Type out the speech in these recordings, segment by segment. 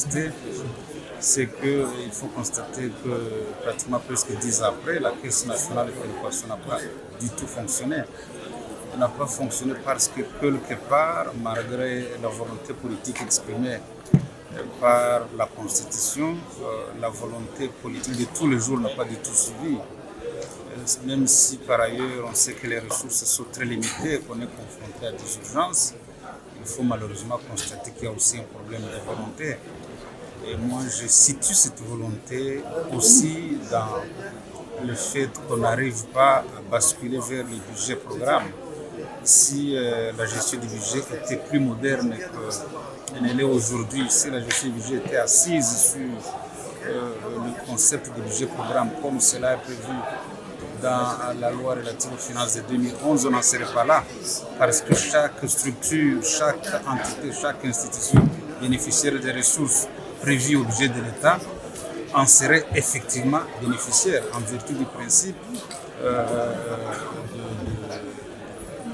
constater, c'est qu'il faut constater que pratiquement presque 10 ans après, la Caisse nationale de péréquation n'a pas du tout fonctionné. Elle n'a pas fonctionné parce que quelque part, malgré la volonté politique exprimée par la Constitution, la volonté politique de tous les jours n'a pas du tout suivi. Même si par ailleurs on sait que les ressources sont très limitées, qu'on est confronté à des urgences, il faut malheureusement constater qu'il y a aussi un problème de volonté. Et moi je situe cette volonté aussi dans le fait qu'on n'arrive pas à basculer vers les budgets programmes. Si la gestion du budget était plus moderne qu'elle ne l'est aujourd'hui, si la gestion du budget était assise sur le concept de budget programme comme cela est prévu dans la loi relative aux finances de 2011, on n'en serait pas là. Parce que chaque structure, chaque entité, chaque institution bénéficiaire des ressources prévues au budget de l'État en serait effectivement bénéficiaire en vertu du principe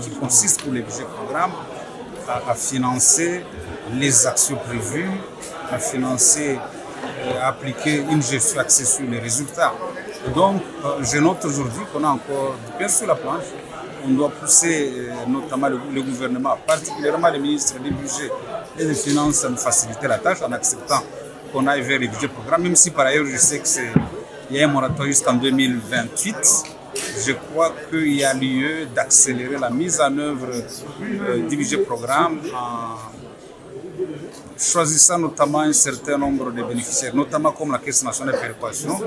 qui consiste pour les budgets programmes à financer les actions prévues, à financer, à appliquer une gestion axée sur les résultats. Et donc, je note aujourd'hui qu'on a encore du pain sur la planche. On doit pousser notamment le gouvernement, particulièrement les ministres des budgets et des finances, à nous faciliter la tâche en acceptant qu'on aille vers les budgets programmes, même si par ailleurs je sais qu'il y a un moratoire jusqu'en 2028. Je crois qu'il y a lieu d'accélérer la mise en œuvre du budget programme en choisissant notamment un certain nombre de bénéficiaires, notamment comme la Caisse nationale de péréquation,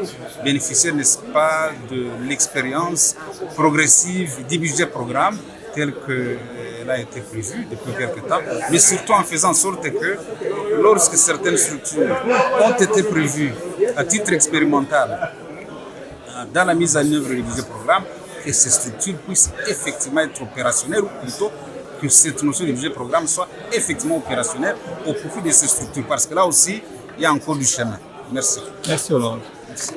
bénéficiaires, n'est-ce pas, de l'expérience progressive du budget programme tel qu'elle a été prévue depuis quelque temps, mais surtout en faisant en sorte que lorsque certaines structures ont été prévues à titre expérimental dans la mise en œuvre du budget programme, que ces structures puissent effectivement être opérationnelles, ou plutôt que cette notion de budget programme soit effectivement opérationnelle au profit de ces structures. Parce que là aussi, il y a encore du chemin. Merci. Merci Hollande. Merci.